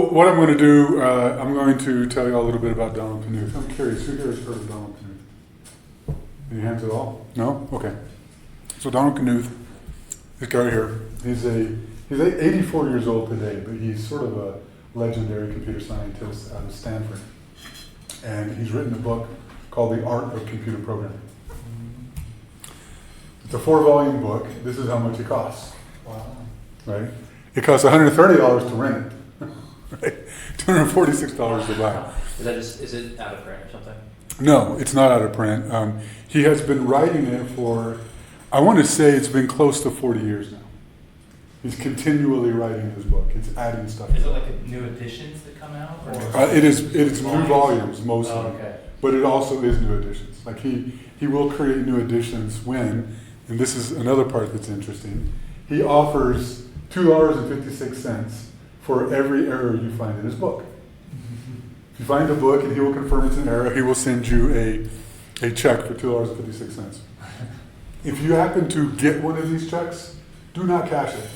So what I'm going to do, I'm going to tell you a little bit about Donald Knuth. I'm curious, who here has heard of Donald Knuth? Any hands at all? No? Okay. So Donald Knuth, this guy here, he's 84 years old today, but he's sort of a legendary computer scientist out of Stanford. And he's written a book called The Art of Computer Programming. It's a 4-volume book. This is how much it costs. Wow. Right? It costs $130 to rent it. Right? $246 to buy. Is it out of print or something? No, it's not out of print. He has been writing it for, I want to say it's been close to 40 years now. He's continually writing his book. It's adding stuff. Is it like new editions that come out? It is new volumes mostly, okay. but it also is new editions. Like he will create new editions when, and this is another part that's interesting, he offers $2.56 for every error you find in his book. If you find a book and he will confirm it's an error, he will send you a check for $2.56. If you happen to get one of these checks, do not cash it.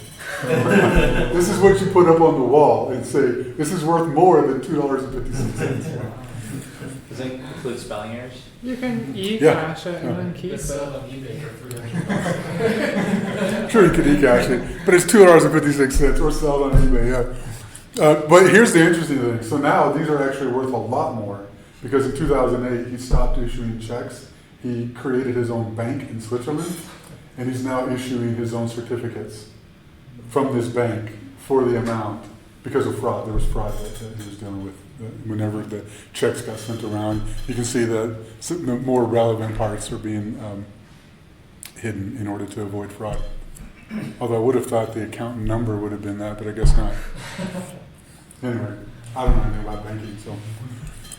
This is what you put up on the wall and say, this is worth more than $2.56. Does it include spelling errors? You can e-cash it and then keep it. Sell it on eBay for $300. Sure, you could e-cash it, but it's $2.56 or sell it on eBay, yeah. But here's the interesting thing. So now these are actually worth a lot more because in 2008 he stopped issuing checks. He created his own bank in Switzerland, and he's now issuing his own certificates from this bank for the amount because of fraud. There was fraud that he was dealing with. Whenever the checks got sent around, you can see that the more relevant parts are being hidden in order to avoid fraud. Although I would have thought the account number would have been that, but I guess not. Anyway, I don't know anything about banking, so.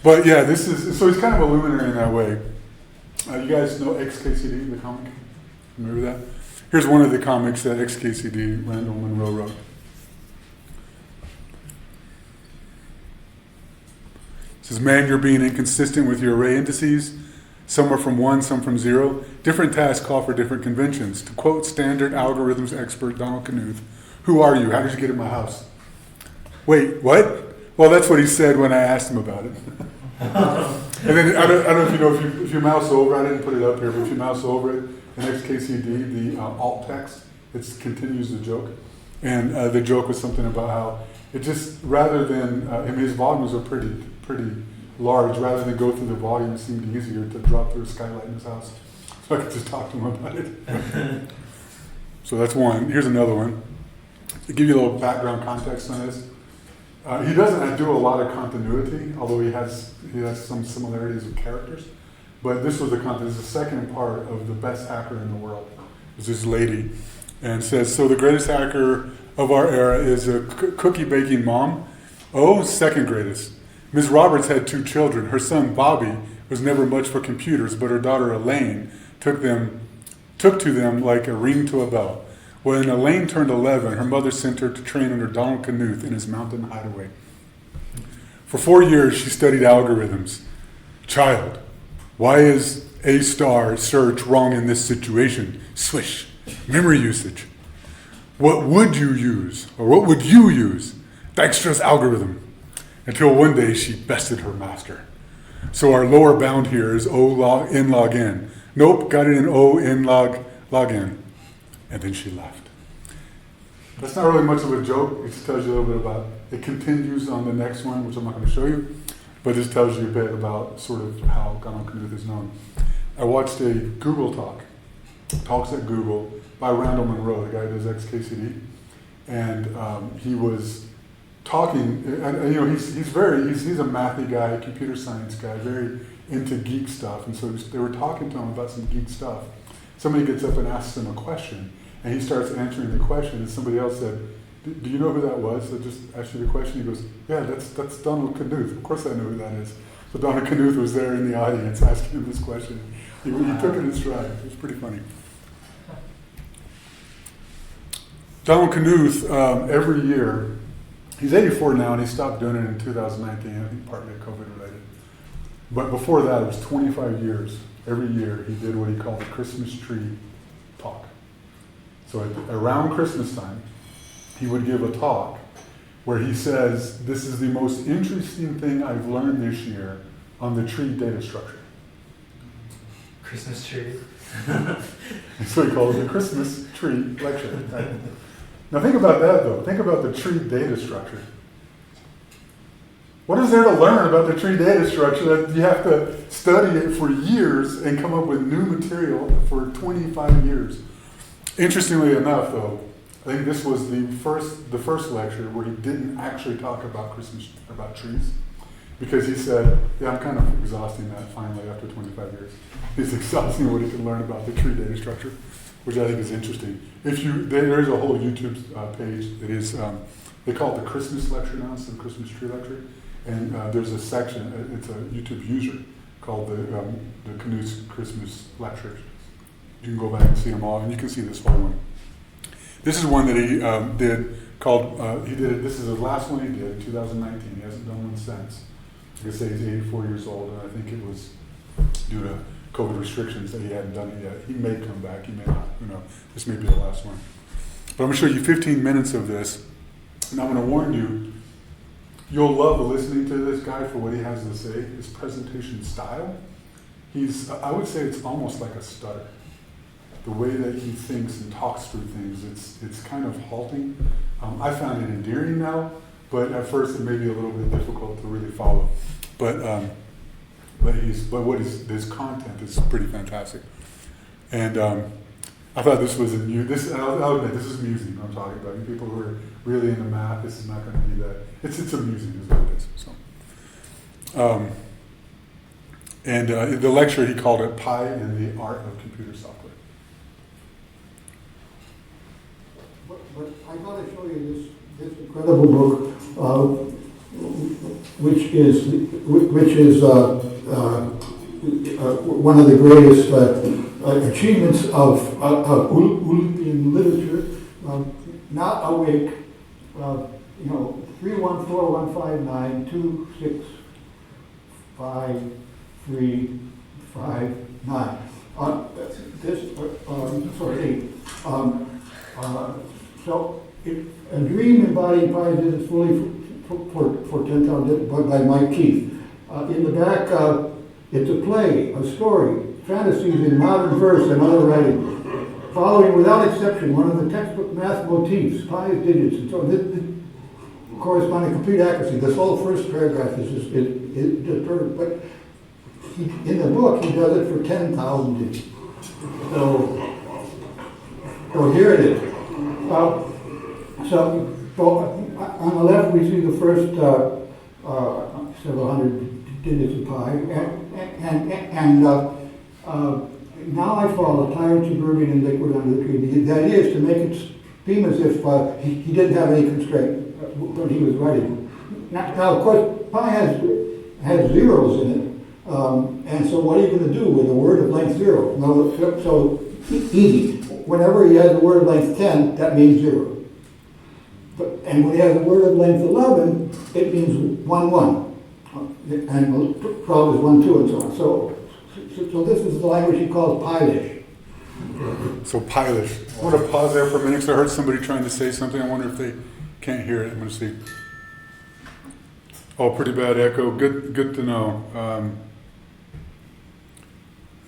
But yeah, so he's kind of a luminary in that way. You guys know XKCD, the comic? Remember that? Here's one of the comics that XKCD, Randall Munroe, wrote. It says, man, you're being inconsistent with your array indices. Some are from 1, some from 0. Different tasks call for different conventions. To quote standard algorithms expert Donald Knuth, who are you? How did you get in my house? Wait, what? Well, that's what he said when I asked him about it. And then, I don't know if you know, if you mouse over, I didn't put it up here, but if you mouse over it, in XKCD, the alt text, it continues the joke. And the joke was something about how it just, rather than, his volumes are pretty large, rather than go through the volume, it seemed easier to drop through a skylight in his house. So I could just talk to him about it. So that's one. Here's another one. To give you a little background context on this, he doesn't do a lot of continuity, although he has some similarities with characters. But this was the second part of the best hacker in the world. It's this lady, and says, so the greatest hacker of our era is a cookie baking mom. Oh, second greatest. Ms. Roberts had 2 children. Her son Bobby was never much for computers, but her daughter Elaine took to them like a ring to a bell. When Elaine turned 11, her mother sent her to train under Donald Knuth in his mountain hideaway. For 4 years, she studied algorithms. Child, why is A* search wrong in this situation? Swish. Memory usage. What would you use? Or what would you use? Dijkstra's algorithm. Until one day she bested her master. So our lower bound here is O log n log n. Nope, got it in O n log n. And then she left. That's not really much of a joke. It just tells you a little bit about, it continues on the next one, which I'm not going to show you, but this tells you a bit about sort of how Donald Knuth is known. I watched a Google Talks at Google, by Randall Munroe, the guy who does XKCD, and he was talking, and he's a mathy guy, computer science guy, very into geek stuff, and so they were talking to him about some geek stuff. Somebody gets up and asks him a question, and he starts answering the question, and somebody else said, do you know who that was? I just asked you the question. He goes, yeah, that's Donald Knuth. Of course I know who that is. So Donald Knuth was there in the audience asking him this question. He took it in stride. It was pretty funny. Donald Knuth, every year, he's 84 now, and he stopped doing it in 2019, I think partly COVID related. But before that, it was 25 years. Every year, he did what he called the Christmas tree talk. So around Christmas time, he would give a talk, where he says, this is the most interesting thing I've learned this year on the tree data structure. Christmas tree. So he calls it the Christmas tree lecture. Right? Now think about that though. Think about the tree data structure. What is there to learn about the tree data structure that you have to study it for years and come up with new material for 25 years? Interestingly enough though, I think this was the first lecture where he didn't actually talk about about trees, because he said, yeah, I'm kind of exhausting that finally after 25 years. He's exhausting what he can learn about the tree data structure, which I think is interesting. There's a whole YouTube page that is, they call it the Christmas lecture now, it's the Christmas tree lecture. And there's a section, it's a YouTube user called the Knuth's Christmas lectures. You can go back and see them all, and you can see this whole one. This is one that he did called, this is the last one he did in 2019. He hasn't done one since. Like I say, he's 84 years old, and I think it was due to COVID restrictions that he hadn't done it yet. He may come back, he may not, who knows. This may be the last one. But I'm going to show you 15 minutes of this, and I'm going to warn you, you'll love listening to this guy for what he has to say. His presentation style, I would say it's almost like a stutter. The way that he thinks and talks through things, it's kind of halting. I found it endearing now, but at first it may be a little bit difficult to really follow. But his content is pretty fantastic. And I thought this was I'll admit, this is amusing what I'm talking about. You people who are really into math, this is not going to be that. It's amusing is what it is. So, the lecture, he called it Pi and the Art of Computer Software. But I got to show you this incredible book, which is one of the greatest achievements of Olympian literature. Not awake. 314-159-265-359. So, A Dream Embodying Pi did it fully for 10,000 by Mike Keith. In the back, it's a play, a story, fantasies in modern verse and other writing, following without exception one of the textbook math motifs, pi's digits, and so this corresponding complete accuracy. This whole first paragraph is just perfect, but in the book he does it for 10,000 digits. So here it is. So on the left we see the first several hundred digits of pi, and now I follow the tyrant suburban and liquid under the tree. The idea is to make it seem as if he didn't have any constraint when he was writing. Now of course, pi has zeros in it, and so what are you going to do with a word of length 0? No, so easy. Whenever he has a word of length 10, that means 0. And when he has a word of length 11, it means 1, 1. And 12 is 1, 2, and so on. So this is the language he calls Pi-ish. So Pi-ish. I want to pause there for a minute because I heard somebody trying to say something. I wonder if they can't hear it. I'm going to see. Oh, pretty bad echo. Good to know.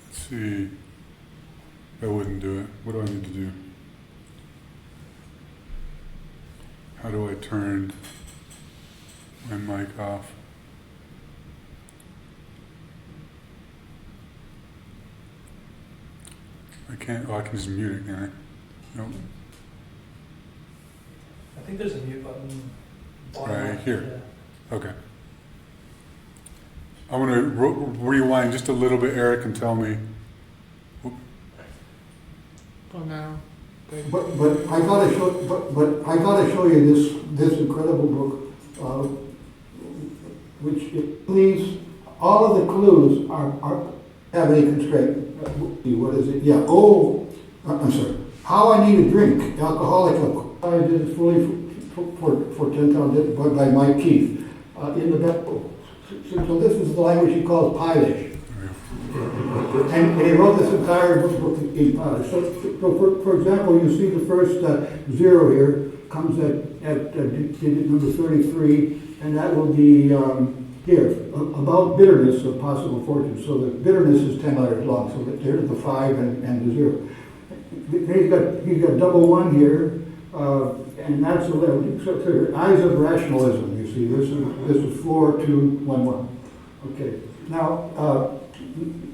Let's see. That wouldn't do it. What do I need to do? How do I turn my mic off? I can't. Oh, I can just mute it, can I? Nope. I think there's a mute button. Right here. Yeah. Okay. I want to rewind just a little bit, Eric, and tell me. Well, now. But I gotta show you this incredible book, which please, all of the clues are have any constraint. What is it? Yeah. Oh, I'm sorry. How I Need a Drink, Alcoholic. I did it fully for 10,000 by Mike Keith in the back. So this is the language he calls Pi-ish. And he wrote this entire book in Pi. So for example, you see the first 0 here, comes at digit number 33, and that will be here, about bitterness of possible fortune. So the bitterness is 10 letters long, so there's the 5 and the 0. He's got double 1 here, and that's 11. So eyes of rationalism, you see. This is 4, 2, 1, 1. Okay. Now,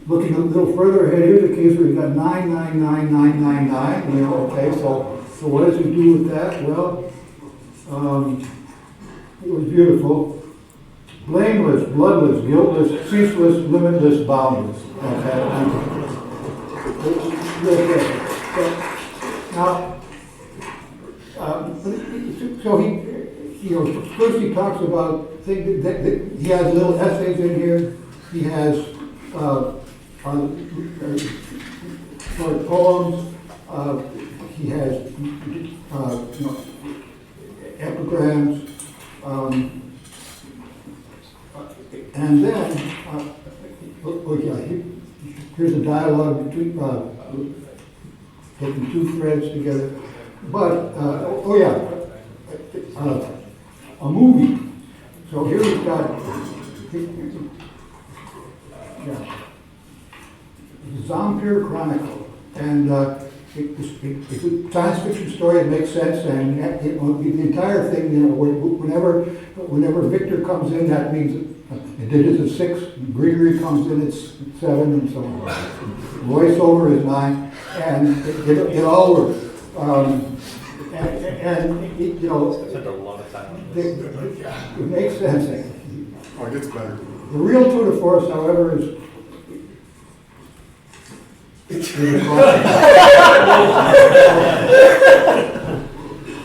looking a little further ahead, here's a case where you've got 9, 9, 9, 9, 9, 9. You know, okay, so what does he do with that? Well, it was beautiful. Blameless, bloodless, guiltless, ceaseless, limitless, boundless. Okay. Now, so he, first he talks about things that he has little essays in here. He has short poems. He has epigrams. And then, here's a dialogue between taking two threads together. But, a movie. So here we've got, Zombie Chronicle. And it's a science fiction story that makes sense, and the entire thing, whenever Victor comes in, that means the digits is 6, Gregory comes in, it's 7, and so on. Voiceover is 9, and it all works. Spent a lot of time on this. It makes sense. Oh, it gets better. The real tour de force, however, is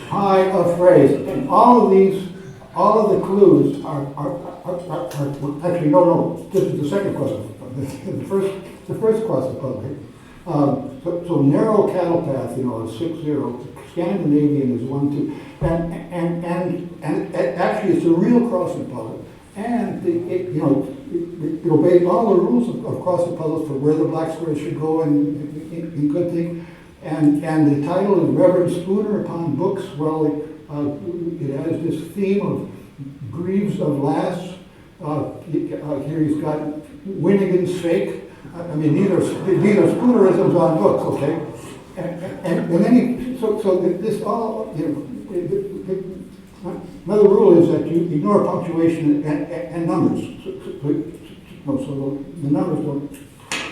Pi of phrase. And all of the clues are actually, no, this is the second question. The first question, probably. So narrow cattle path, is 6-0. Scandinavian is 1-2. And actually it's a real crossing puzzle. And it obeys all the rules of crossing puzzles for where the black squares should go in good thing. And the title is Reverend Spooner Upon Books. Well, it has this theme of Greaves of Lass. Here he's got Winnigan's Fake. I mean, these are Spoonerisms on books, okay? And then this all, another rule is that you ignore punctuation and numbers. So the numbers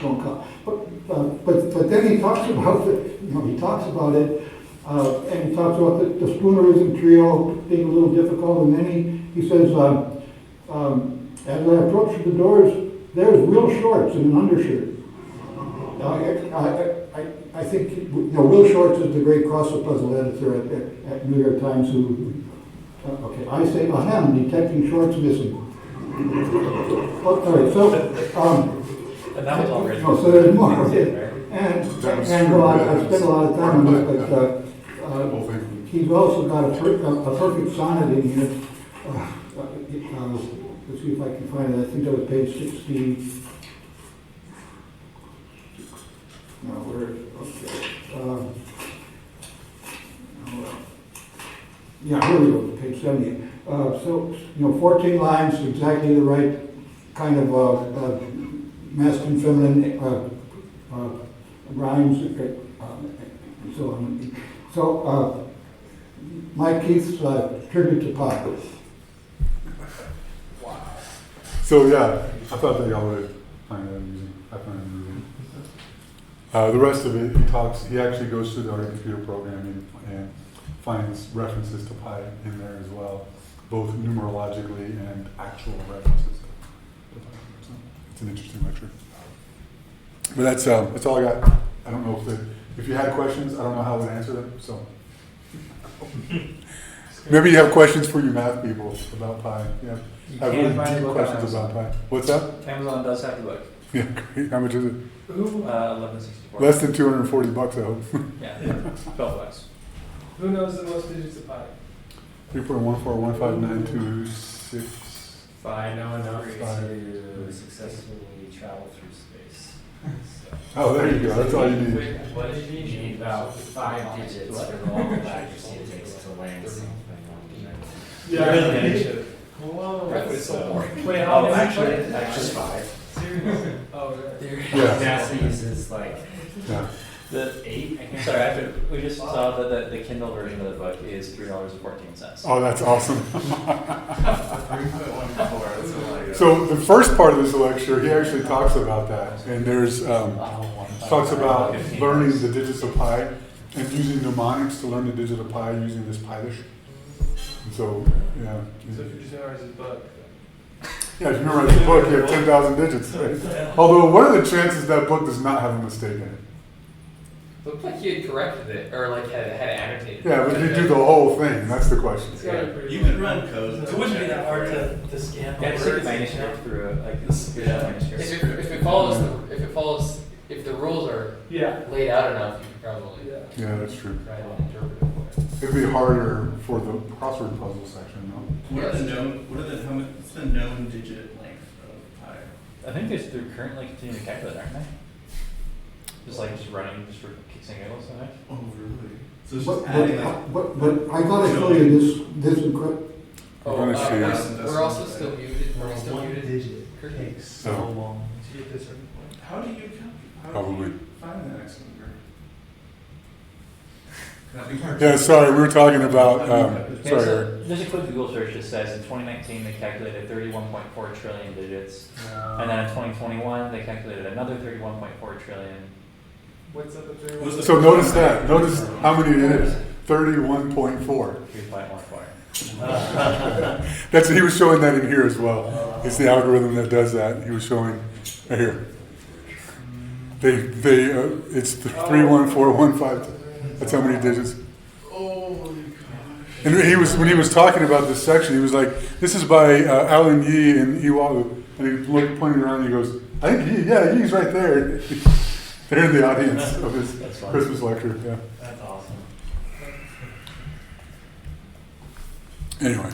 don't count. But then he talks about it, and he talks about the Spoonerism trio being a little difficult, and then he says, as I approach the doors, there's Will Shorts in an undershirt. I think Will Shorts is the great crossword puzzle editor at New York Times. Okay, I say ahem, detecting shorts missing. All right, so And that was already. so there's more. And I spent a lot of time on this, but he's also got a perfect sonnet in here. Let's see if I can find it. I think that was page 16. No, where? Okay. Here we go. Page 70. 14 lines, exactly the right kind of masculine, feminine rhymes, and so on. So, Mike Keith's tribute to Pi. So yeah, I thought that y'all would find that amusing. I find it amusing. The rest of it, he actually goes through the art of computer programming and finds references to pi in there as well, both numerologically and actual references. So it's an interesting lecture. But that's all I got. I don't know if you had questions, I don't know how I would answer them, so. Maybe you have questions for you math people about pi. Yeah. You I have can find really the deep book on questions Amazon. about pi. What's up? Amazon does have the book. Yeah, great. How much is it? $11.64. Less than $240, I hope. Yeah, $12. Who knows the most digits of pi? 3.1415926. I know enough Phi. to successfully travel through space. So, Oh, there you go. That's all you need. wait, what did you need? About 5 digits for the level of accuracy it takes to land something on the moon. Whoa. It's so boring. Wait, how Oh, many? actually, Just 5. Seriously? Oh, right. Yeah. NASA uses like Yeah. 8. I can't Sorry, we just saw that the Kindle version of the book is $3.14. Oh, that's awesome. 3.14. That's hilarious. So the first part of this lecture, he actually talks about that, and there's talks about learning the digits of pi and using mnemonics to learn the digit of pi using this Pilish. And so, yeah. So if you just memorize his book. Yeah, if you memorize the book, you have 10,000 digits, right? Although, what are the chances that book does not have a mistake in it? Looked like he had corrected it, or like had annotated it. Yeah, but you do the whole thing, that's the question. It's gotta be pretty You could run code. It wouldn't be that hard to scan. Yeah, just take the words. manuscript through it, like this. If it follows, if the rules are Yeah. laid out enough, you could probably Yeah. Yeah, that's true. try to interpret it for it. It'd be harder for the crossword puzzle section, though. What are the known? What's the known digit length of pi? I think they're currently continuing to calculate, aren't they? Just running, just for kicks and giggles, I think. Oh, really? So it's But, just adding like. but I gotta show you this encrypt. I'm gonna share. We're also still muted. We're still muted. digit Kirk? takes so Oh. long to get to a certain point. How do you calculate? How Probably. do you find that next number? Can that be hard? Yeah, sorry, we were talking about, Yeah, sorry, so Eric. there's a quick Google search that says in 2019 they calculated 31.4 trillion digits, and then in 2021 they calculated another 31.4 trillion. What's up with Was the So first notice one that, right? notice how many it is, 31.4. 3.14. That's, he was showing that in here as well. It's the algorithm that does that, he was showing, right here. It's 31415, that's how many digits. Oh my gosh. And when he was talking about this section, he was like, this is by Alan Yee in Iwalu. And he pointed around and he goes, I think Yee's right there. They're in the audience of his That's fun. Christmas lecture, yeah. That's awesome. Anyway.